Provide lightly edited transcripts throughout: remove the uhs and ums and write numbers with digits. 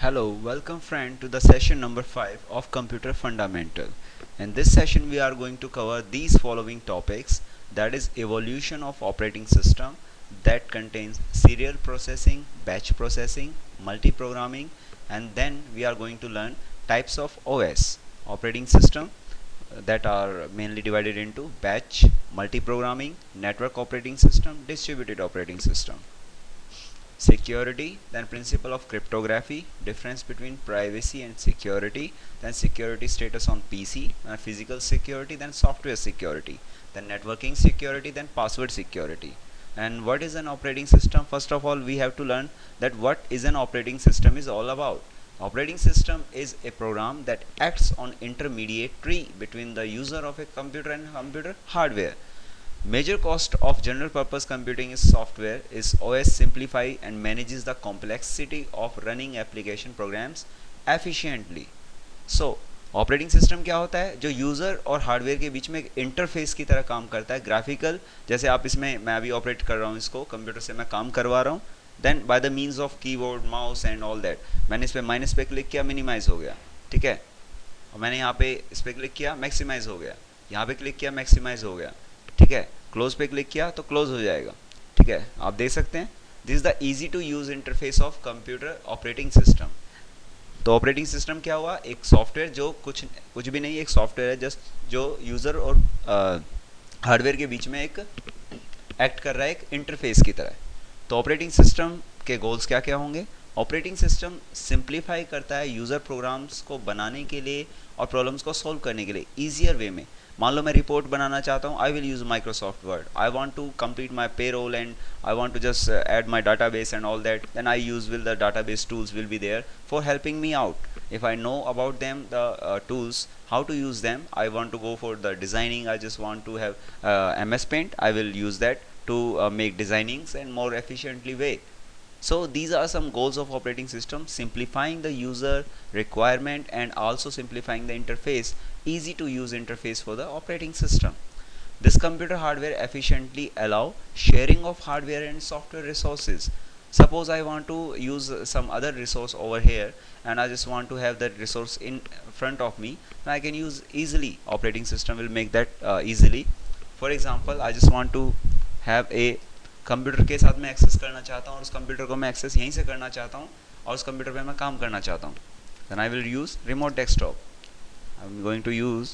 Hello, welcome friend to the session number 5 of Computer Fundamental. In this session we are going to cover these following topics, that is evolution of operating system that contains serial processing, batch processing, multi-programming, and then we are going to learn types of OS operating system that are mainly divided into batch, multi-programming, network operating system, distributed operating system. Security, then principle of cryptography, difference between privacy and security, then security status on PC, then physical security, then software security, then networking security, then password security. And what is an operating system? First of all, we have to learn that what is an operating system is all about. Operating system is a program that acts on intermediary between the user of a computer and computer hardware. Major cost of general purpose computing is software is OS simplify and manages the complexity of running application programs efficiently. So operating system क्या होता है? जो user और hardware के बीच में एक interface की तरह काम करता है, ग्राफिकल। जैसे आप इसमें, मैं अभी ऑपरेट कर रहा हूँ इसको, कंप्यूटर से मैं काम करवा रहा हूँ, then by the means of keyboard, mouse and all that, मैंने इस पर माइनस पे क्लिक किया, मिनिमाइज हो गया, ठीक है। और मैंने यहाँ पे इस पर क्लिक किया, मैक्सिमाइज हो गया, यहाँ पे क्लिक किया, मैक्सिमाइज हो गया, ठीक है। क्लोज पे क्लिक किया तो क्लोज हो जाएगा, ठीक है। आप देख सकते हैं, this is the easy to use interface of computer operating system. तो ऑपरेटिंग सिस्टम क्या हुआ? एक सॉफ्टवेयर जो कुछ कुछ भी नहीं, एक सॉफ्टवेयर है जस्ट जो यूज़र और हार्डवेयर के बीच में एक एक्ट कर रहा है, एक इंटरफेस की तरह। तो ऑपरेटिंग सिस्टम के गोल्स क्या क्या होंगे? ऑपरेटिंग सिस्टम सिंप्लीफाई करता है यूज़र प्रोग्राम्स को बनाने के लिए और प्रॉब्लम्स को सॉल्व करने के लिए ईजियर वे में। मान लो मैं रिपोर्ट बनाना चाहता हूँ, I will use Microsoft Word, I want to complete my payroll and I want to just add my database and all that, then I use will the database tools will be there for helping me out. If I know about them, the tools, how to use them, I want to go for the designing, I just want to have MS Paint, I will use that to make designings and more efficiently way. So these are some goals of operating system: simplifying the user requirement and also simplifying the interface, easy to use interface for the operating system. This computer hardware efficiently allow sharing of hardware and software resources. Suppose I want to use some other resource over here and I just want to have that resource in front of me, and I can use easily. Operating system will make that easily. For example, I just want to have a computer के साथ मैं access करना चाहता हूँ और उस computer को मैं एक्सेस यहीं से करना चाहता हूँ और उस कंप्यूटर पे मैं काम करना चाहता हूँ, then I will use remote desktop. I'm going to use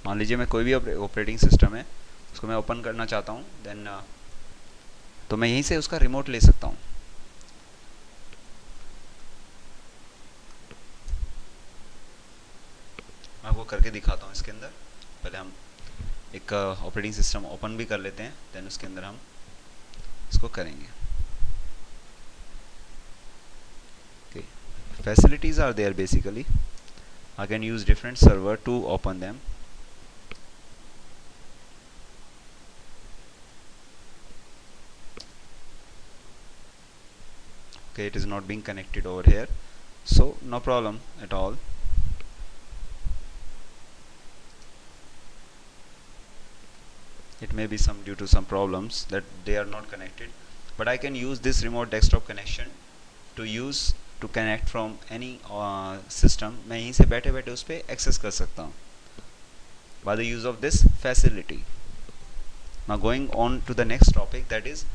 मान लीजिए मैं कोई भी ऑपरेटिंग सिस्टम है उसको मैं ओपन करना चाहता हूँ, देन तो मैं यहीं से उसका रिमोट ले सकता हूँ। मैं आपको करके दिखाता हूँ इसके अंदर। पहले हम एक ऑपरेटिंग सिस्टम ओपन भी कर लेते हैं, देन उसके अंदर हम इसको करेंगे। Okay, facilities are there basically, I can use different server to open them. Okay, it is not being connected over here, so no problem at all. It may be some due to some problems that they are not connected, but I can use this remote desktop connection to connect from any system. मैं यहीं से बैठे बैठे उस पर access कर सकता हूँ by the use of this facility. Now going on to the next topic, that is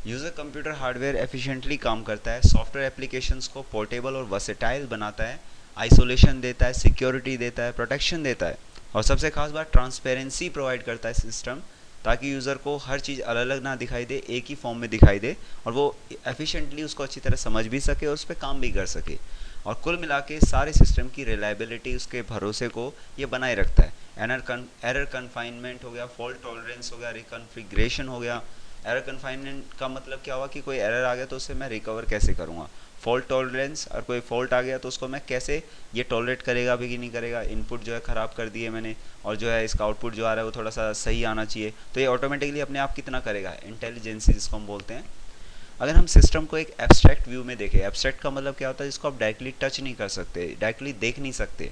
user computer hardware efficiently काम करता है, सॉफ्टवेयर एप्लीकेशंस को पोर्टेबल और वर्सेटाइल बनाता है, आइसोलेशन देता है, सिक्योरिटी देता है, प्रोटेक्शन देता है, और सबसे खास बात ट्रांसपेरेंसी प्रोवाइड करता है सिस्टम, ताकि यूज़र को हर चीज़ अलग अलग ना दिखाई दे, एक ही फॉर्म में दिखाई दे और वो एफिशिएंटली उसको अच्छी तरह समझ भी सके और उस पर काम भी कर सके। और कुल मिला के सारे सिस्टम की रिलायबिलिटी, उसके भरोसे को ये बनाए रखता है। एरर कन्फाइनमेंट हो गया, फॉल्ट टॉलरेंस हो गया, रिकन्फिग्रेशन हो गया। एरर कन्फाइनमेंट का मतलब क्या हुआ कि कोई एरर आ गया तो उससे मैं रिकवर कैसे करूँगा। फॉल्ट टॉलरेंस, और कोई फॉल्ट आ गया तो उसको मैं कैसे, ये टॉलरेट करेगा भी कि नहीं करेगा। इनपुट जो है ख़राब कर दिए मैंने और जो है इसका आउटपुट जो आ रहा है वो थोड़ा सा सही आना चाहिए, तो ये ऑटोमेटिकली अपने आप कितना करेगा, इंटेलिजेंसी जिसको हम बोलते हैं। अगर हम सिस्टम को एक एब्स्ट्रैक्ट व्यू में देखें, एब्स्ट्रैक्ट का मतलब क्या होता है, जिसको आप डायरेक्टली टच नहीं कर सकते, डायरेक्टली देख नहीं सकते।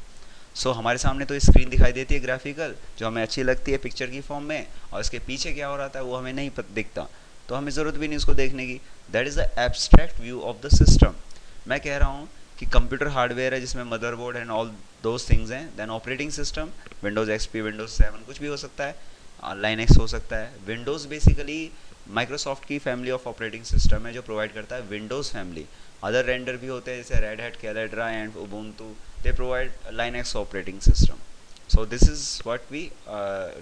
सो हमारे सामने तो स्क्रीन दिखाई देती है ग्राफिकल, जो हमें अच्छी लगती है पिक्चर की फॉर्म में, और इसके पीछे क्या हो रहा था वो हमें नहीं दिखता, तो हमें ज़रूरत भी नहीं उसको देखने की। That is the abstract view of the system. मैं कह रहा हूँ कि कंप्यूटर हार्डवेयर है जिसमें motherboard and all those things हैं, then operating system Windows XP, Windows 7 कुछ भी हो सकता है, लाइनक्स हो सकता है। विंडोज़ बेसिकली माइक्रोसॉफ्ट की फैमिली ऑफ ऑपरेटिंग सिस्टम है जो प्रोवाइड करता है विंडोज़ फैमिली। अदर रेंडर भी होते हैं जैसे Red Hat, Caldera and Ubuntu, they provide Linux operating system. So this is what we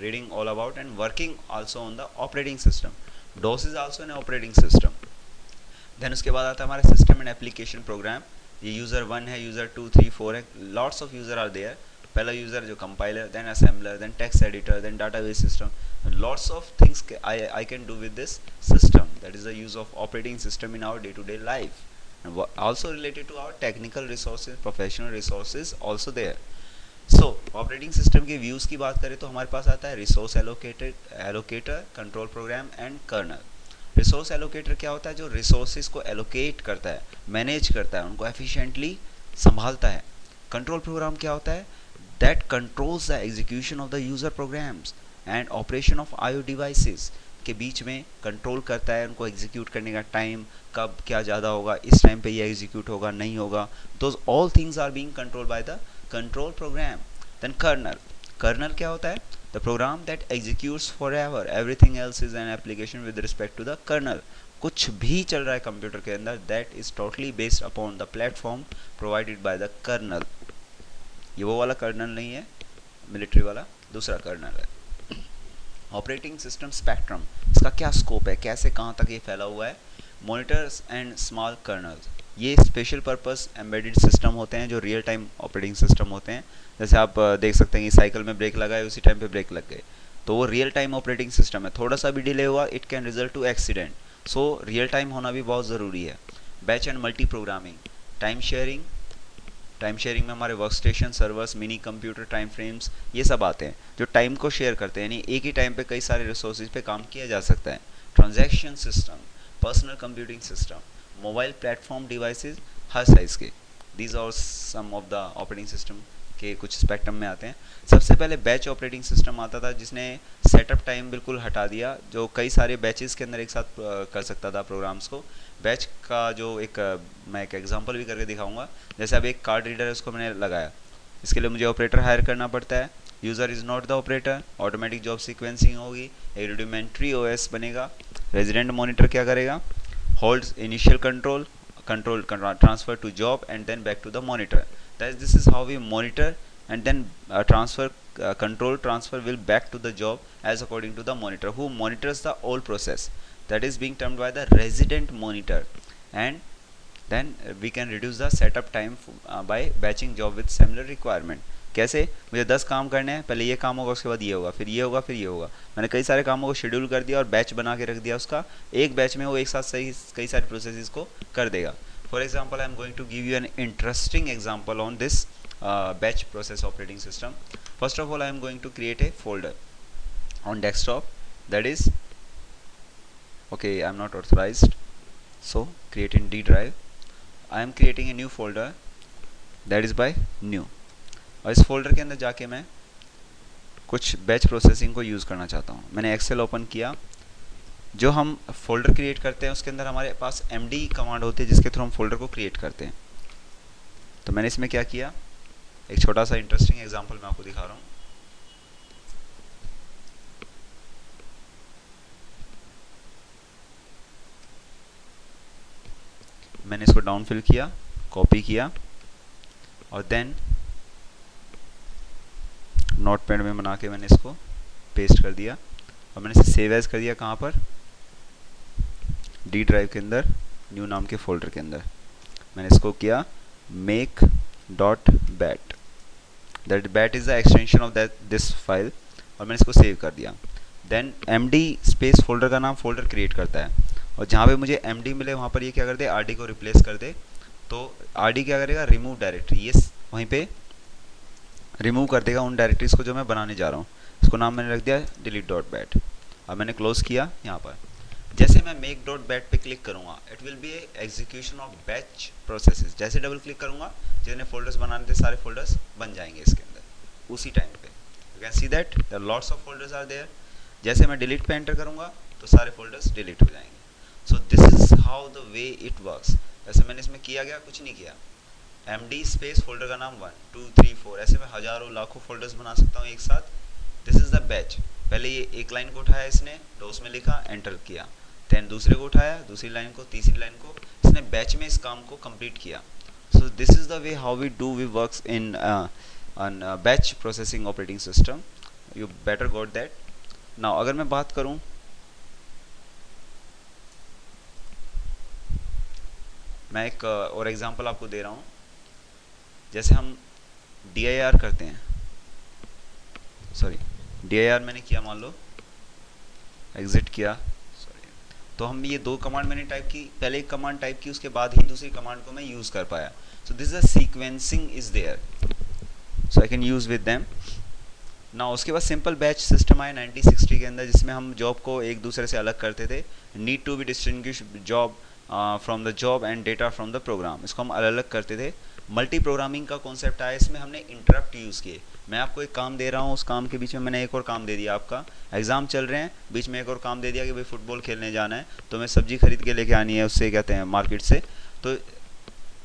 reading all about and working also on the operating system. DOS is also an operating system. Then उसके बाद आता है हमारा system and application program. ये user 1 है, user 2, 3, 4 है, lots of user are there. पहला user जो compiler, then assembler, then text editor, then database system, lots of things I can do with this system. That is the use of operating system in our day to day life, also related to our technical resources, professional resources also there. So operating system के views की बात करें तो हमारे पास आता है resource allocator, control program and kernel. resource allocator क्या होता है? जो resources को allocate करता है, manage करता है, उनको efficiently संभालता है। control program क्या होता है? that controls the execution of the user programs and operation of IO devices, के बीच में कंट्रोल करता है उनको एग्जीक्यूट करने का टाइम, कब क्या ज़्यादा होगा, इस टाइम पे ये एग्जीक्यूट होगा, नहीं होगा, those all things are being control by the control program. Then kernel, kernel क्या होता है? The program that executes for ever, everything else is an application with respect to the kernel. कुछ भी चल रहा है कंप्यूटर के अंदर, that is totally based upon the platform provided by the kernel. ये वो वाला कर्नल नहीं है मिलिट्री वाला, दूसरा कर्नल है। ऑपरेटिंग सिस्टम स्पेक्ट्रम, इसका क्या स्कोप है, कैसे कहाँ तक ये फैला हुआ है? मॉनिटर्स एंड स्मॉल कर्नल्स, ये स्पेशल पर्पस एम्बेडेड सिस्टम होते हैं जो रियल टाइम ऑपरेटिंग सिस्टम होते हैं। जैसे आप देख सकते हैं कि साइकिल में ब्रेक लगाए उसी टाइम पे ब्रेक लग गए, तो वो रियल टाइम ऑपरेटिंग सिस्टम है। थोड़ा सा भी डिले हुआ it can result to accident, so real time होना भी बहुत ज़रूरी है। Batch and multi programming, time sharing, time sharing में हमारे work station, servers, mini computer, time frames, ये सब आते हैं जो टाइम को शेयर करते हैं, यानी एक ही टाइम पे कई सारे रिसोर्सेज पे काम किया जा सकता है। Transaction system, personal computing system, mobile platform devices हर साइज़ के, these are some of the operating system के कुछ स्पेक्ट्रम में आते हैं। सबसे पहले बैच ऑपरेटिंग सिस्टम आता था जिसने सेटअप टाइम बिल्कुल हटा दिया, जो कई सारे बैचेस के अंदर एक साथ कर सकता था प्रोग्राम्स को। बैच का जो एक मैं एक एग्जांपल भी करके दिखाऊंगा। जैसे अब एक कार्ड रीडर है, उसको मैंने लगाया, इसके लिए मुझे ऑपरेटर हायर करना पड़ता है। User is not the operator, automatic job sequencing होगी, एक रुडिमेंट्री ओएस बनेगा। रेजिडेंट मॉनिटर क्या करेगा? Holds initial control, control transfer to job and then back to the monitor. That this is how we monitor and then transfer control transfer will back to the job as according to the monitor who monitors the whole process, that is being termed by the resident monitor. And then we can reduce the setup time by batching job with similar requirement. कैसे? मुझे 10 काम करने हैं, पहले ये काम होगा, उसके बाद ये होगा, फिर ये होगा, फिर ये होगा। मैंने कई सारे कामों को शेड्यूल कर दिया और बैच बना के रख दिया उसका, एक बैच में वो एक साथ सही कई सारे प्रोसेसेस को कर देगा। For example I am going to give you an interesting example on this batch process operating system. First of all, I am going to create a folder on desktop, that is, okay, I am not authorized, so create in D drive. I am creating a new folder, that is by new, और इस folder के अंदर जाके मैं कुछ batch processing को use करना चाहता हूँ। मैंने एक्सेल ओपन किया। जो हम फोल्डर क्रिएट करते हैं उसके अंदर हमारे पास md कमांड होती है जिसके थ्रू हम फोल्डर को क्रिएट करते हैं। तो मैंने इसमें क्या किया, एक छोटा सा इंटरेस्टिंग एग्जांपल मैं आपको दिखा रहा हूँ। मैंने इसको डाउन फिल किया, कॉपी किया और देन नोटपैड में बना के मैंने इसको पेस्ट कर दिया और मैंने इसे सेव एज कर दिया। कहाँ पर? डी ड्राइव के अंदर, न्यू नाम के फोल्डर के अंदर। मैंने इसको किया make dot bat, that bat is the extension of that this file, और मैंने इसको सेव कर दिया। देन md स्पेस फोल्डर का नाम फोल्डर क्रिएट करता है और जहाँ पे मुझे md मिले वहाँ पर ये क्या कर दे, rd को रिप्लेस कर दे। तो rd क्या करेगा, रिमूव डायरेक्टरी, ये वहीं पे रिमूव कर देगा उन डायरेक्टरीज को जो मैं बनाने जा रहा हूँ। इसको नाम मैंने रख दिया delete dot bat। अब मैंने क्लोज किया। यहाँ पर जैसे मैं make dot bat पे क्लिक करूँगा, it will be execution of batch processes. जैसे डबल क्लिक करूँगा, जितने फोल्डर्स बनाने थे सारे फोल्डर्स बन जाएंगे इसके अंदर। उसी टाइम पे। You can see that the lots of folders are there. जैसे मैं डिलीट पे एंटर करूँगा तो सारे फोल्डर्स डिलीट हो जाएंगे। सो this is how the way it works. वैसे मैंने इसमें किया गया कुछ नहीं किया, md स्पेस फोल्डर का नाम 1 2 3 4, ऐसे मैं हजारों लाखों फोल्डर्स बना सकता हूँ एक साथ। This is the batch. पहले ये एक लाइन को उठाया इसने तो उसमें लिखा, एंटर किया, देन दूसरे को उठाया, दूसरी लाइन को, तीसरी लाइन को, इसने बैच में इस काम को कंप्लीट किया। So this is the way how we works in on batch processing operating system. You better got that. Now अगर मैं बात करूं, मैं एक और एग्जांपल आपको दे रहा हूं। जैसे हम dir करते हैं, सॉरी dir मैंने किया, मान लो एग्जिट किया, सॉरी, तो हम ये दो कमांड मैंने टाइप की, पहले एक कमांड टाइप की, उसके बाद ही दूसरी कमांड को मैं यूज कर पाया। So this the sequencing is there, so I can use with them. ना उसके बाद सिंपल बैच सिस्टम आया 1960 के अंदर, जिसमें हम जॉब को एक दूसरे से अलग करते थे। Need to be distinguish job from the job and data from the program, इसको हम अलग अलग करते थे। मल्टी प्रोग्रामिंग का कॉन्सेप्ट आया, इसमें हमने इंटरप्ट यूज़ किए। मैं आपको एक काम दे रहा हूँ, उस काम के बीच में मैंने एक और काम दे दिया, आपका एग्जाम चल रहे हैं, बीच में एक और काम दे दिया कि भाई फुटबॉल खेलने जाना है, तो मैं सब्जी खरीद के लेके आनी है, उससे कहते हैं मार्केट से, तो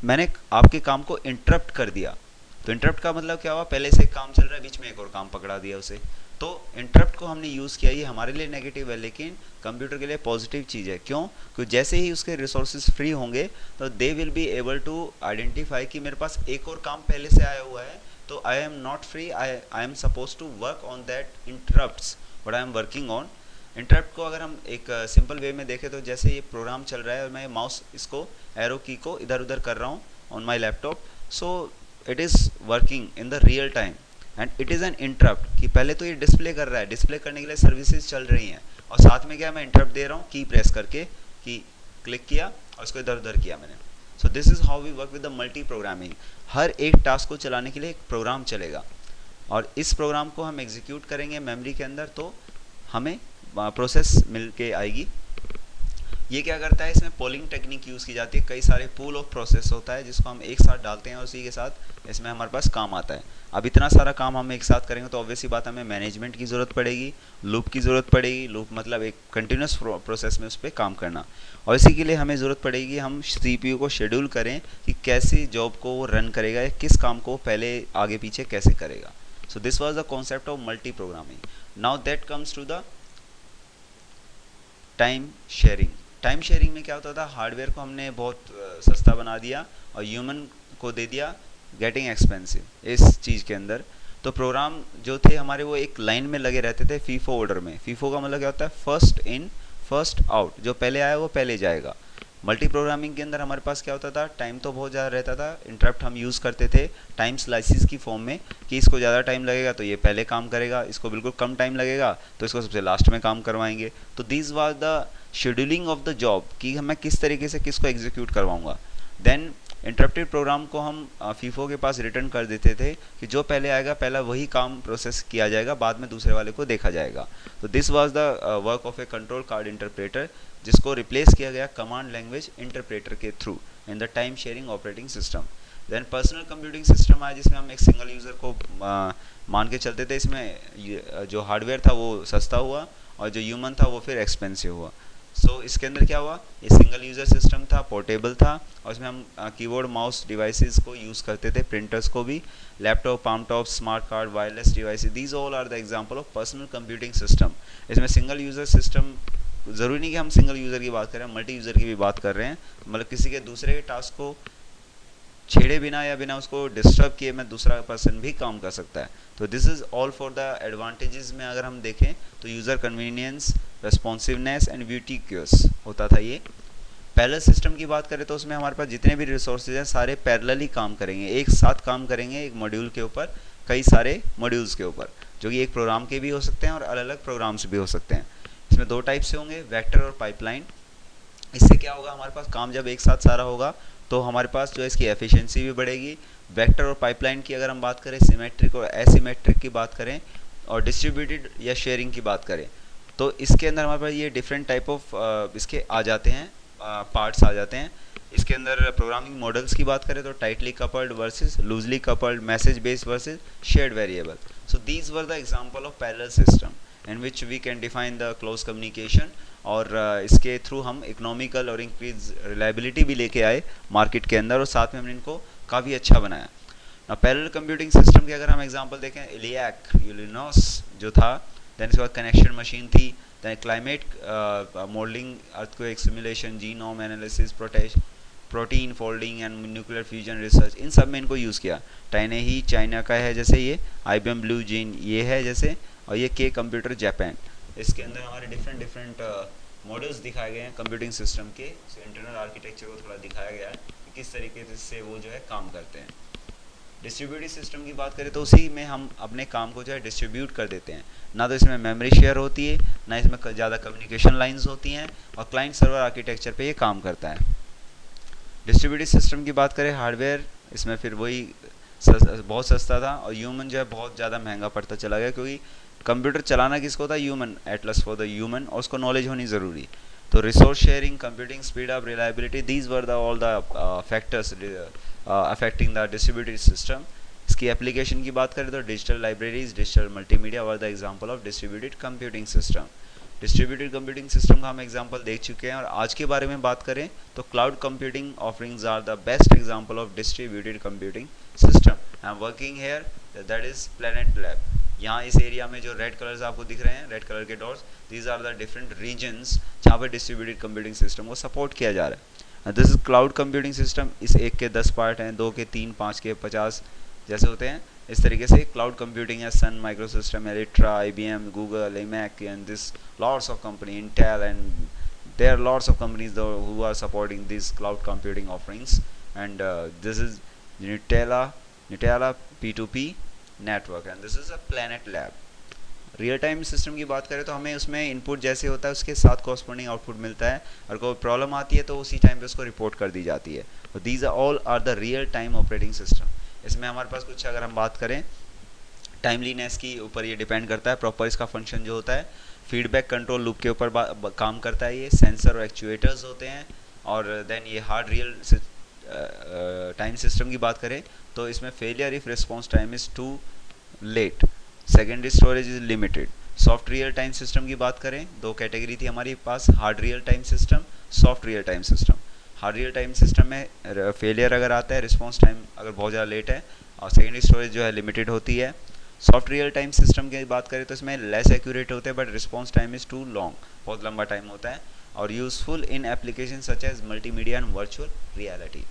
मैंने आपके काम को इंटरप्ट कर दिया। तो इंटरप्ट का मतलब क्या हुआ, पहले से एक काम चल रहा है, बीच में एक और काम पकड़ा दिया उसे। तो इंटरप्ट को हमने यूज़ किया, ये हमारे लिए नेगेटिव है लेकिन कंप्यूटर के लिए पॉजिटिव चीज़ है। क्यों? क्योंकि जैसे ही उसके रिसोर्सेज फ्री होंगे तो they will be able to identify कि मेरे पास एक और काम पहले से आया हुआ है, तो I am not free, I am suppose to work on that interrupts what I am working on. Interrupt को अगर हम एक सिंपल वे में देखें तो जैसे ये प्रोग्राम चल रहा है और मैं माउस इसको एरो की को इधर उधर कर रहा हूँ on my laptop, so it is working in the real time and it is an interrupt, कि पहले तो ये डिस्प्ले कर रहा है, डिस्प्ले करने के लिए सर्विसेज चल रही हैं, और साथ में क्या मैं इंटरप्ट दे रहा हूँ, की प्रेस करके, की क्लिक किया और इसको इधर उधर किया मैंने। So this is how we work with the multi programming. हर एक टास्क को चलाने के लिए एक प्रोग्राम चलेगा और इस प्रोग्राम को हम एग्जीक्यूट करेंगे मेमोरी के अंदर, तो हमें प्रोसेस मिल के आएगी। ये क्या करता है, इसमें पोलिंग टेक्निक यूज़ की जाती है, कई सारे पूल ऑफ प्रोसेस होता है जिसको हम एक साथ डालते हैं और उसी के साथ इसमें हमारे पास काम आता है। अब इतना सारा काम हम एक साथ करेंगे तो ऑब्वियसली बात हमें मैनेजमेंट की ज़रूरत पड़ेगी, लूप की ज़रूरत पड़ेगी। लूप मतलब एक कंटिन्यूस प्रोसेस में उस पर काम करना, और इसी के लिए हमें ज़रूरत पड़ेगी हम CPU को शेड्यूल करें कि कैसी जॉब को वो रन करेगा या किस काम को पहले आगे पीछे कैसे करेगा। So this was the concept of multi programming. Now that comes to the time sharing. Time sharing में क्या होता था, हार्डवेयर को हमने बहुत सस्ता बना दिया और ह्यूमन को दे दिया गेटिंग एक्सपेंसिव इस चीज़ के अंदर। तो प्रोग्राम जो थे हमारे वो एक लाइन में लगे रहते थे फीफो ऑर्डर में। फीफो का मतलब क्या होता है, फर्स्ट इन फर्स्ट आउट, जो पहले आया वो पहले जाएगा। मल्टी प्रोग्रामिंग के अंदर हमारे पास क्या होता था, टाइम तो बहुत ज़्यादा रहता था, इंटरप्ट हम यूज़ करते थे टाइम स्लाइसिस की फॉर्म में, कि इसको ज़्यादा टाइम लगेगा तो ये पहले काम करेगा, इसको बिल्कुल कम टाइम लगेगा तो इसको सबसे लास्ट में काम करवाएंगे। तो this was the scheduling of the job, कि मैं किस तरीके से किसको एग्जीक्यूट करवाऊंगा। देन इंटरप्टेड प्रोग्राम को हम फीफो के पास रिटर्न कर देते थे कि जो पहले आएगा पहला वही काम प्रोसेस किया जाएगा, बाद में दूसरे वाले को देखा जाएगा। तो this was the work of a control card interpreter, जिसको रिप्लेस किया गया कमांड लैंग्वेज इंटरप्रेटर के through in the time sharing operating system. Then personal computing system आया, जिसमें हम एक सिंगल यूज़र को मान के चलते थे। इसमें जो हार्डवेयर था वो सस्ता हुआ और जो ह्यूमन था वो फिर एक्सपेंसिव हुआ। सो इसके अंदर क्या हुआ, ये सिंगल यूज़र सिस्टम था, पोर्टेबल था, और इसमें हम कीबोर्ड माउस डिवाइसेस को यूज़ करते थे, प्रिंटर्स को भी, laptop, palm top, smart card, wireless devices, these all are the example of personal computing system. इसमें सिंगल यूज़र सिस्टम, ज़रूरी नहीं कि हम सिंगल यूज़र की बात करें, मल्टी यूज़र की भी बात कर रहे हैं, मतलब किसी के दूसरे के टास्क को छेड़े बिना या बिना उसको डिस्टर्ब किए मैं दूसरा पर्सन भी काम कर सकता है। तो this is all for the advantages में अगर हम देखें तो यूज़र कन्वीनियंस, रेस्पॉन्सिवनेस एंड ब्यूटिक्यूस होता था ये। पैरेलल सिस्टम की बात करें तो उसमें हमारे पास जितने भी रिसोर्सेज हैं सारे पैरेलली काम करेंगे, एक साथ काम करेंगे, एक मॉड्यूल के ऊपर कई सारे मॉड्यूल्स के ऊपर, जो कि एक प्रोग्राम के भी हो सकते हैं और अलग अलग प्रोग्राम्स भी हो सकते हैं। इसमें दो टाइप से होंगे, वेक्टर और पाइपलाइन। इससे क्या होगा, हमारे पास काम जब एक साथ सारा होगा तो हमारे पास जो है इसकी एफिशिएंसी भी बढ़ेगी। वेक्टर और पाइपलाइन की अगर हम बात करें, सिमेट्रिक और एसिमेट्रिक की बात करें, और डिस्ट्रीब्यूटेड या शेयरिंग की बात करें, तो इसके अंदर हमारे पास ये डिफरेंट टाइप ऑफ इसके आ जाते हैं, पार्ट्स आ जाते हैं। इसके अंदर प्रोग्रामिंग मॉडल्स की बात करें तो tightly coupled versus loosely coupled, message based versus shared variable. So these were the example of parallel system in which we can define the close communication. और इसके थ्रू हम इकोनॉमिकल और इंक्रीज रिलायबिलिटी भी लेके आए मार्केट के अंदर, और साथ में हमने इनको काफ़ी अच्छा बनाया. ना पैरेलल कंप्यूटिंग सिस्टम के अगर हम एग्जांपल देखें, इलियाक यूलिनोस जो था, देन इसके बाद कनेक्शन मशीन थी, then climate modelling, earthquake simulation, genome analysis, protein folding and nuclear fusion research, इन सब में इनको यूज़ किया. टाइने ही चाइना का है जैसे, ये IBM ब्लू जीन ये है जैसे, और ये के कंप्यूटर जापान. इसके अंदर हमारे डिफरेंट डिफरेंट मॉडल्स दिखाए गए हैं कंप्यूटिंग सिस्टम के. इंटरनल आर्किटेक्चर को थोड़ा दिखाया गया है कि किस तरीके से वो जो है काम करते हैं. डिस्ट्रीब्यूटेड सिस्टम की बात करें तो उसी में हम अपने काम को जो है डिस्ट्रीब्यूट कर देते हैं. ना तो इसमें मेमोरी शेयर होती है, ना इसमें ज़्यादा कम्युनिकेशन लाइंस होती हैं, और क्लाइंट सर्वर आर्किटेक्चर पे ये काम करता है. डिस्ट्रीब्यूटेड सिस्टम की बात करें, हार्डवेयर इसमें फिर वही बहुत सस्ता था, और ह्यूमन जो है बहुत ज़्यादा महंगा पड़ता चला गया, क्योंकि कंप्यूटर चलाना किसको था, human, Atlas for the human, और उसको नॉलेज होनी ज़रूरी. तो resource sharing, computing speed up, reliability, these were the all the factors affecting the distributed system. इसकी एप्लीकेशन की बात करें तो digital libraries, digital multimedia were the example of distributed computing system. Distributed computing system का हम example देख चुके हैं, और आज के बारे में बात करें तो cloud computing offerings are the best example of distributed computing system. I am working here, that is Planet Lab. यहाँ इस एरिया में जो रेड कलर्स आपको दिख रहे हैं, रेड कलर के dots, these are the different regions जहाँ पर डिस्ट्रीब्यूटेड कंप्यूटिंग सिस्टम को सपोर्ट किया जा रहा है. This is cloud computing system. इस एक के 10 पार्ट हैं, दो के 3, 5 के 50 जैसे होते हैं. इस तरीके से क्लाउड कंप्यूटिंग है. Sun Microsystem, Elastra, IBM, Google, EMC, and this lots of company, Intel, and there are lots of companies though who are supporting these cloud computing offerings. And this is Nutella P2P network, and this is a Planet Lab. Real time system की बात करें तो हमें उसमें input जैसे होता है उसके साथ कॉरस्पॉन्डिंग आउटपुट मिलता है, और कोई प्रॉब्लम आती है तो उसी टाइम पे उसको रिपोर्ट कर दी जाती है. तो these are all are the real time operating system. इसमें हमारे पास कुछ, अगर हम बात करें टाइमलीनेस की ऊपर, ये डिपेंड करता है प्रॉपर इसका फंक्शन जो होता है. फीडबैक कंट्रोल लूप के ऊपर काम करता है. ये सेंसर और एक्चुएटर्स होते हैं. और देन ये हार्ड रियल टाइम सिस्टम की बात करें तो इसमें failure if response time is too late. Secondary storage is limited. Soft real time system की बात करें, दो कैटेगरी थी हमारे पास, hard real time system, soft real time system. Hard real time system में फेलियर अगर आता है, रिस्पॉन्स टाइम अगर बहुत ज़्यादा लेट है, और सेकेंडरी स्टोरेज जो है लिमिटेड होती है. सॉफ्ट रियल टाइम सिस्टम की बात करें तो इसमें लेस एक्यूरेट होते हैं, but response time is too long, बहुत लंबा टाइम होता है, और useful in application such as multimedia and virtual reality.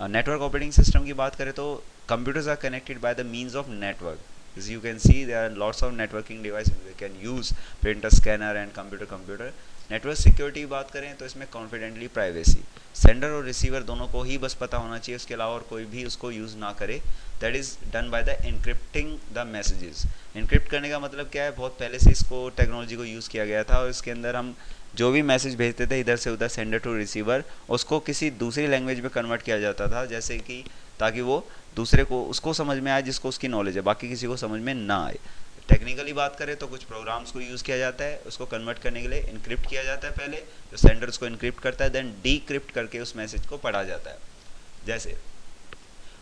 Network operating system की बात करें तो computers are connected by the means of network. As you can see, there are lots of networking devices we can use, printer, scanner and computer. Network security की बात करें तो इसमें confidently privacy, sender और रिसीवर दोनों को ही बस पता होना चाहिए, उसके अलावा और कोई भी उसको यूज़ ना करे. That is done by the encrypting the messages. Encrypt करने का मतलब क्या है, बहुत पहले से इसको टेक्नोलॉजी को यूज़ किया गया था, और इसके अंदर हम जो भी मैसेज भेजते थे इधर से उधर, सेंडर टू रिसीवर, उसको किसी दूसरी लैंग्वेज में कन्वर्ट किया जाता था, जैसे कि ताकि वो दूसरे को उसको समझ में आए जिसको उसकी नॉलेज है, बाकी किसी को समझ में ना आए. टेक्निकली बात करें तो कुछ प्रोग्राम्स को यूज़ किया जाता है, उसको कन्वर्ट करने के लिए इनक्रिप्ट किया जाता है पहले, जो सेंडर उसको इनक्रिप्ट करता है, देन डीक्रिप्ट करके उस मैसेज को पढ़ा जाता है. जैसे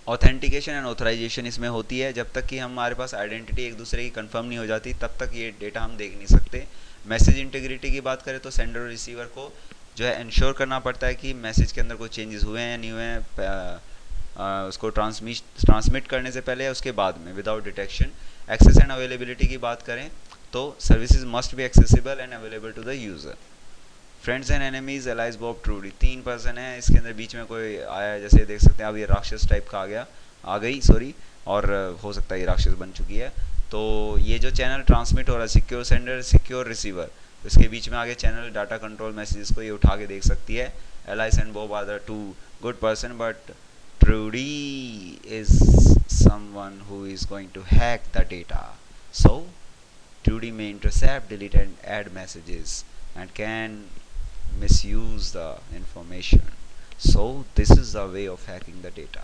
ऑथेंटिकेशन एंड ऑथराइजेशन इसमें होती है, जब तक कि हमारे पास आइडेंटिटी एक दूसरे की कंफर्म नहीं हो जाती तब तक ये डेटा हम देख नहीं सकते. मैसेज इंटीग्रिटी की बात करें तो सेंडर और रिसीवर को जो है इंश्योर करना पड़ता है कि मैसेज के अंदर कोई चेंजेस हुए हैं या नहीं हुए हैं, उसको ट्रांसमिट करने से पहले या उसके बाद में, without detection. Access and availability की बात करें तो services must be accessible and available to the user. Friends and enemies, Alice, Bob, Trudy, 3 person है. इसके अंदर बीच में कोई आया, जैसे देख सकते हैं अब ये राक्षस टाइप का आ गई सॉरी, और हो सकता है ये राक्षस बन चुकी है. तो ये जो चैनल ट्रांसमिट हो रहा है, सिक्योर सेंडर सिक्योर रिसीवर, तो इसके बीच में आगे चैनल डाटा कंट्रोल मैसेजेस को ये उठा के देख सकती है. Alice and Bob are the 2 good person, but Trudy is someone who is going to hack the data. So Trudy may intercept, delete and add messages and can misuse the information. So this is the way of hacking the data.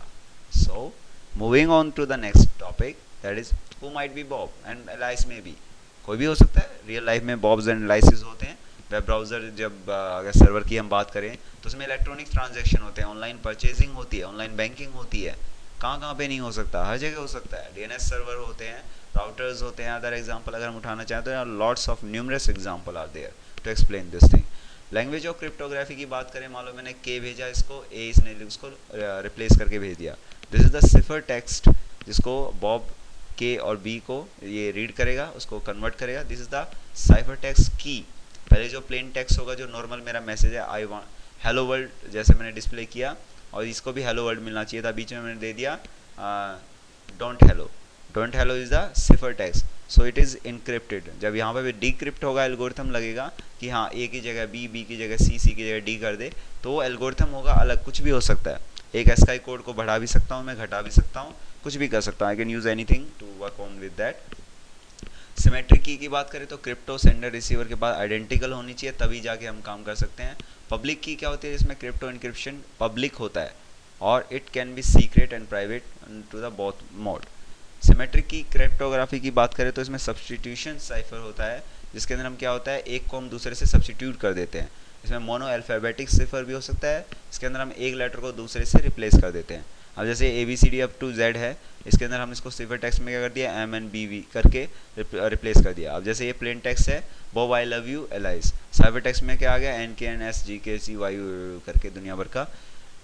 So moving on to the next topic, that is who might be Bob and Elias may be. कोई भी हो सकता है, real life में bobs and एलाइसिस होते हैं, web browser जब अगर सर्वर की हम बात करें तो उसमें इलेक्ट्रॉनिक ट्रांजैक्शन होते हैं, ऑनलाइन परचेजिंग होती है, ऑनलाइन बैंकिंग होती है। कहाँ कहाँ पे नहीं हो सकता, हर जगह हो सकता है। डीएनएस सर्वर होते हैं, राउटर्स होते हैं। अदर एग्जांपल अगर हम उठाना चाहें तो lots of numerous example are there to explain this thing. Language of cryptography की बात करें, मान लो मैंने के भेजा इसको, ए इसने उसको रिप्लेस करके भेज दिया। This is the cipher text जिसको बॉब के और बी को ये रीड करेगा, उसको कन्वर्ट करेगा। This is the cipher text की। पहले जो प्लेन टेक्स्ट होगा, जो नॉर्मल मेरा मैसेज है, आई वांट हेलो वर्ल्ड, जैसे मैंने डिस्प्ले किया, और इसको भी हेलो वर्ल्ड मिलना चाहिए था, बीच में मैंने दे दिया don't hello. Don't hello is the cipher text, so it is encrypted. जब यहाँ पे भी डिक्रिप्ट होगा, एल्गोरिथम लगेगा कि हाँ ए की जगह बी, बी की जगह सी, सी की जगह डी कर दे, तो वो एल्गोरिथम होगा अलग, कुछ भी हो सकता है। एक एस्काई कोड को बढ़ा भी सकता हूँ मैं, घटा भी सकता हूँ, कुछ भी कर सकता हूँ। I can use anything to work on with that. Symmetric की बात करें तो क्रिप्टो सेंडर रिसीवर के पास आइडेंटिकल होनी चाहिए, तभी जाके हम काम कर सकते हैं। पब्लिक की क्या होती है, इसमें क्रिप्टो इनक्रिप्शन पब्लिक होता है, और it can be secret and private to the both mode. Symmetric की क्रिप्टोग्राफी की बात करें तो इसमें सब्सटीट्यूशन साइफर होता है, जिसके अंदर हम क्या होता है, एक को हम दूसरे से सब्सटीट्यूट कर देते हैं। इसमें मोनो अल्फ़ाबेटिक सिफर भी हो सकता है, इसके अंदर हम एक लेटर को दूसरे से रिप्लेस कर देते हैं। अब जैसे A B C D up to Z है, इसके अंदर हम इसको सिफर टेक्स्ट में क्या कर दिया, एम एन बी वी करके रिप्लेस कर दिया। अब जैसे ये प्लेन टेक्स्ट है, Bob I love you alias, cipher text में क्या आ गया, एन के एन एस जी के सी वाई करके दुनिया भर का,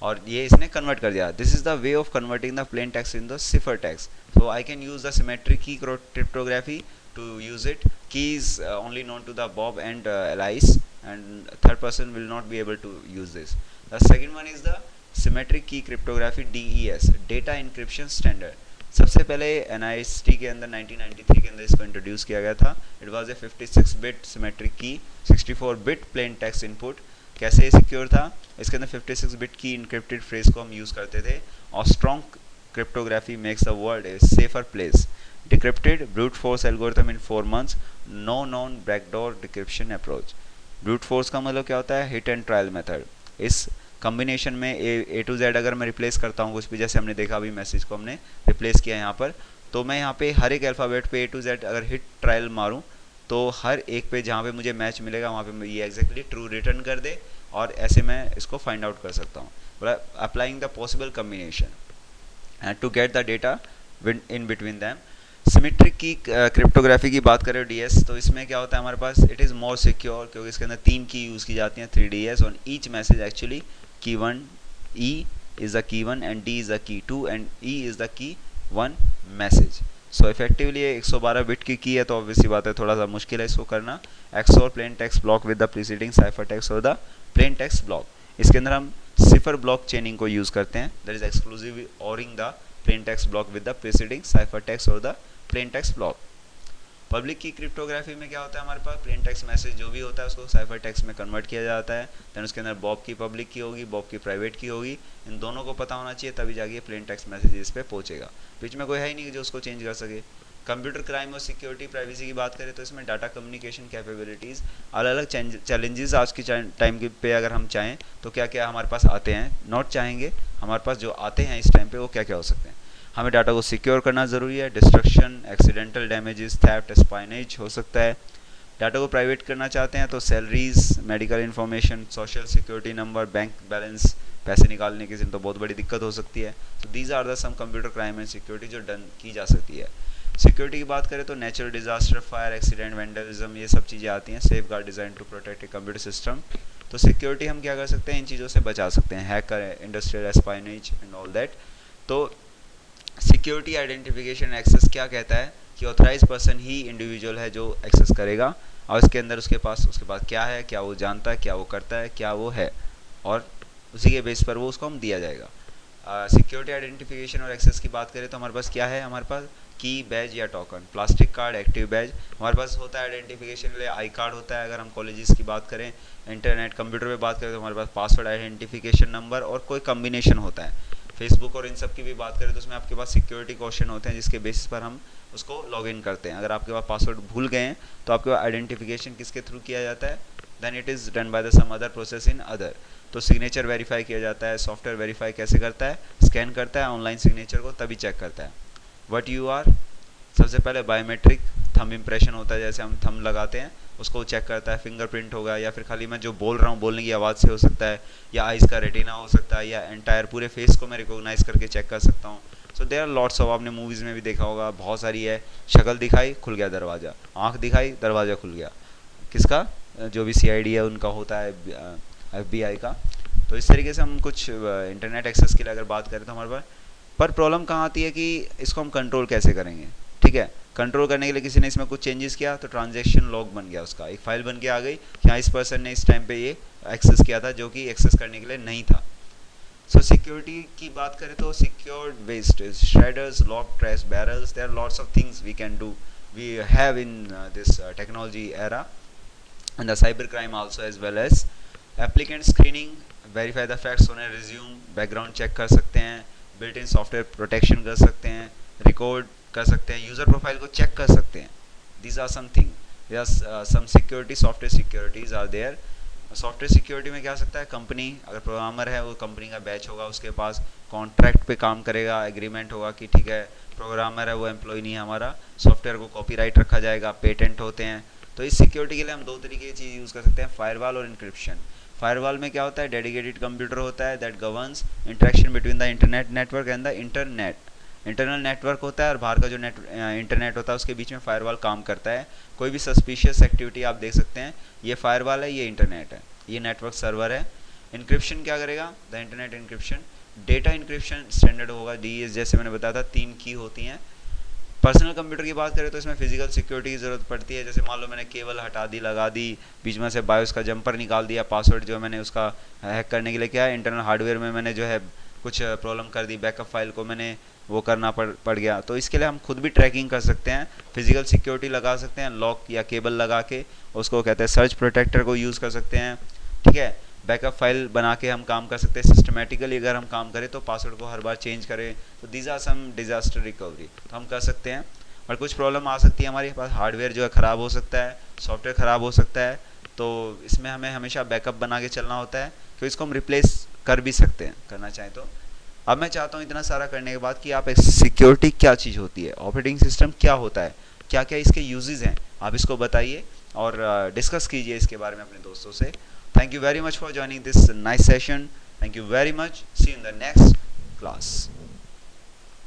और ये इसने कन्वर्ट कर दिया। This is the way of converting the plain text in the cipher text. So I can use the symmetric की cryptography to use it. Key is only known to the Bob and Alice, and third person will not be able to use this. The second one is the symmetric key cryptography, DES, data encryption standard. सबसे पहले NIST के अंदर 1993 के अंदर इसको introduce किया गया था। It was a 56 bit symmetric की, 64 बिट प्लेन टेक्स्ट इनपुट। कैसे सिक्योर था, इसके अंदर 56 बिट की इनक्रिप्टेड फ्रेज को हम यूज़ करते थे, और strong cryptography makes the world A safer place. Decrypted brute force algorithm in 4 months, no known backdoor decryption approach. Brute force का मतलब क्या होता है, हिट एंड ट्रायल मेथड। इस कॉम्बिनेशन में ए टू जेड अगर मैं रिप्लेस करता हूँ कुछ भी, जैसे हमने देखा अभी मैसेज को हमने रिप्लेस किया यहाँ पर, तो मैं यहाँ पे हर एक अल्फ़ाबेट पे ए टू जेड अगर हिट ट्रायल मारूँ, तो हर एक पे जहाँ पे मुझे मैच मिलेगा वहाँ पे ये एग्जैक्टली ट्रू रिटर्न कर दे, और ऐसे मैं इसको फाइंड आउट कर सकता हूँ, applying the possible combination to get the data in between them. Symmetric की क्रिप्टोग्राफी की बात करें डीएस, तो इसमें क्या होता है हमारे पास, इट इज़ मोर सिक्योर, क्योंकि इसके अंदर 3 की यूज़ की जाती हैं, 3 DS on each message actually. की 1 E is the key 1 and D is the key 2 and E is the key 1 message. So effectively ये 112 बिट की है, तो ऑब्वियसली बात है थोड़ा सा मुश्किल है इसको करना। एक्स और plane text block with the preceding cipher text और द प्लेन टेक्स्ट ब्लॉक। इसके अंदर हम सिफर ब्लॉक चेनिंग को यूज़ करते हैं, that is exclusive ORing the plain text block with the preceding cipher text और the plain text block. Public key cryptography में क्या होता है, हमारे पास प्लेन टेक्स्ट मैसेज जो भी होता है उसको साइफर टेक्स्ट में कन्वर्ट किया जाता है। देन उसके अंदर बॉब की पब्लिक की होगी, बॉब की प्राइवेट की होगी, इन दोनों को पता होना चाहिए, तभी जाके प्लेन टेक्स्ट मैसेज इस पे पहुंचेगा। बीच में कोई है ही नहीं जो उसको चेंज कर सके। कंप्यूटर क्राइम और सिक्योरिटी प्राइवेसी की बात करें तो इसमें डाटा कम्युनिकेशन कैपेबिलिटीज़, अलग अलग चैलेंजेस आज की टाइम पे अगर हम चाहें तो क्या क्या हमारे पास आते हैं, नॉट चाहेंगे, हमारे पास जो आते हैं इस टाइम पे वो क्या क्या हो सकते हैं। हमें डाटा को सिक्योर करना ज़रूरी है, डिस्ट्रक्शन, एक्सीडेंटल डैमेजेस, थेफ्ट, स्पाइनेज हो सकता है। डाटा को प्राइवेट करना चाहते हैं तो salaries, medical information, social security number, bank balance, पैसे निकालने की तो बहुत बड़ी दिक्कत हो सकती है। तो these are the some computer crime and security जो डन की जा सकती है। सिक्योरिटी की बात करें तो natural disaster, fire, accident, vandalism, ये सब चीज़ें आती हैं। Safeguard design to protect a computer system. तो सिक्योरिटी हम क्या कर सकते हैं, इन चीज़ों से बचा सकते हैं, hacker, industrial espionage and all that. तो सिक्योरिटी आइडेंटिफिकेशन एक्सेस क्या कहता है कि ऑथराइज पर्सन ही इंडिविजुअल है जो एक्सेस करेगा, और उसके अंदर उसके पास क्या है, क्या वो जानता है, क्या वो करता है, क्या वो है, और उसी के बेस पर वो उसको हम दिया जाएगा। सिक्योरिटी आइडेंटिफिकेशन और एक्सेस की बात करें तो हमारे पास क्या है, हमारे पास की, बैज या token, plastic card, active badge हमारे पास होता है आइडेंटिफिकेशन के लिए। आई कार्ड होता है अगर हम कॉलेजेस की बात करें, इंटरनेट कंप्यूटर पे बात करें तो हमारे पास पासवर्ड, आइडेंटिफिकेशन नंबर और कोई कम्बिनेशन होता है। फेसबुक और इन सब की भी बात करें तो उसमें आपके पास सिक्योरिटी क्वेश्चन होते हैं जिसके बेसिस पर हम उसको लॉग इन करते हैं। अगर आपके पास पासवर्ड भूल गए हैं तो आपके पास आइडेंटिफिकेशन किसके थ्रू किया जाता है, then it is done by the some other process in other. तो सिग्नेचर वेरीफाई किया जाता है। सॉफ्टवेयर वेरीफाई कैसे करता है, स्कैन करता है ऑनलाइन सिग्नेचर को, तभी चेक करता है। व्हाट यू आर, सबसे पहले बायोमेट्रिक थंब इम्प्रेशन होता है, जैसे हम थंब लगाते हैं उसको चेक करता है, फिंगरप्रिंट होगा या फिर खाली मैं जो बोल रहा हूँ बोलने की आवाज़ से हो सकता है, या आइज़ का रेटिना हो सकता है, या एंटायर पूरे फेस को मैं रिकॉग्नाइज करके चेक कर सकता हूँ। So there are lots of, आपने मूवीज़ में भी देखा होगा, बहुत सारी है। शक्ल दिखाई, खुल गया दरवाज़ा, आँख दिखाई, दरवाज़ा खुल गया। किसका? जो भी सीआईडी है उनका होता है, एफबीआई का। तो इस तरीके से हम कुछ इंटरनेट एक्सेस के लिए अगर बात करें तो हमारे पास, पर प्रॉब्लम कहाँ आती है कि इसको हम कंट्रोल कैसे करेंगे। ठीक है, कंट्रोल करने के लिए किसी ने इसमें कुछ चेंजेस किया तो ट्रांजैक्शन लॉग बन गया, उसका एक फाइल बन के आ गई कि हाँ इस पर्सन ने इस टाइम पे ये एक्सेस किया था, जो कि एक्सेस करने के लिए नहीं था। सो सिक्योरिटी की बात करें तो secured waste, shredders, lock trash barrels, there are lots of things we can do, we have in this technology era, and the cyber crime also, as well as applicant screening, verify the facts on a resume, background check कर सकते हैं, built in software protection कर सकते हैं, record कर सकते हैं, user profile को चेक कर सकते हैं। These are something, yes, some security, software securities are there। Software security में क्या हो सकता है, कंपनी अगर प्रोग्रामर है वो कंपनी का बैच होगा, उसके पास कॉन्ट्रैक्ट पे काम करेगा, एग्रीमेंट होगा कि ठीक है प्रोग्रामर है वो एम्प्लॉय नहीं है हमारा, सॉफ्टवेयर को कॉपीराइट रखा जाएगा, पेटेंट होते हैं। तो इस सिक्योरिटी के लिए हम दो तरीके की चीज़ यूज़ कर सकते हैं, फायरवॉल और इंक्रिप्शन। फायरवॉल में क्या होता है, डेडिकेटेड कंप्यूटर होता है that governs interaction between the internet network and the internet. Internal network होता है और बाहर का जो इंटरनेट होता है उसके बीच में फायरवॉल काम करता है। कोई भी सस्पिशियस एक्टिविटी आप देख सकते हैं, ये फायरवॉल है, ये इंटरनेट है, ये नेटवर्क सर्वर है। इंक्रिप्शन क्या करेगा, the internet encryption, data encryption standard होगा, डी जैसे मैंने बताया था 3 की होती हैं। पर्सनल कंप्यूटर की बात करें तो इसमें फिजिकल सिक्योरिटी की ज़रूरत पड़ती है, जैसे मान लो मैंने केबल हटा दी, लगा दी, बीच में से बायोस का जंपर निकाल दिया, पासवर्ड जो मैंने उसका हैक करने के लिए क्या है, इंटरनल हार्डवेयर में मैंने जो है कुछ प्रॉब्लम कर दी, बैकअप फाइल को मैंने वो करना पड़ गया, तो इसके लिए हम खुद भी ट्रैकिंग कर सकते हैं, फिजिकल सिक्योरिटी लगा सकते हैं, लॉक या केबल लगा के, उसको कहते हैं सर्च प्रोटेक्टर को यूज़ कर सकते हैं। ठीक है, बैकअप फाइल बना के हम काम कर सकते हैं, सिस्टमेटिकली अगर हम काम करें तो पासवर्ड को हर बार चेंज करें, तो these are some disaster recovery, तो हम कर सकते हैं। और कुछ प्रॉब्लम आ सकती है, हमारे पास हार्डवेयर जो है ख़राब हो सकता है, सॉफ्टवेयर ख़राब हो सकता है, तो इसमें हमें हमेशा बैकअप बना के चलना होता है, तो इसको हम रिप्लेस कर भी सकते हैं करना चाहें तो। अब मैं चाहता हूँ इतना सारा करने के बाद कि आप सिक्योरिटी क्या चीज़ होती है, ऑपरेटिंग सिस्टम क्या होता है, क्या क्या इसके यूजेस हैं, आप इसको बताइए और डिस्कस कीजिए इसके बारे में अपने दोस्तों से। Thank you very much for joining this nice session, thank you very much, see you in the next class.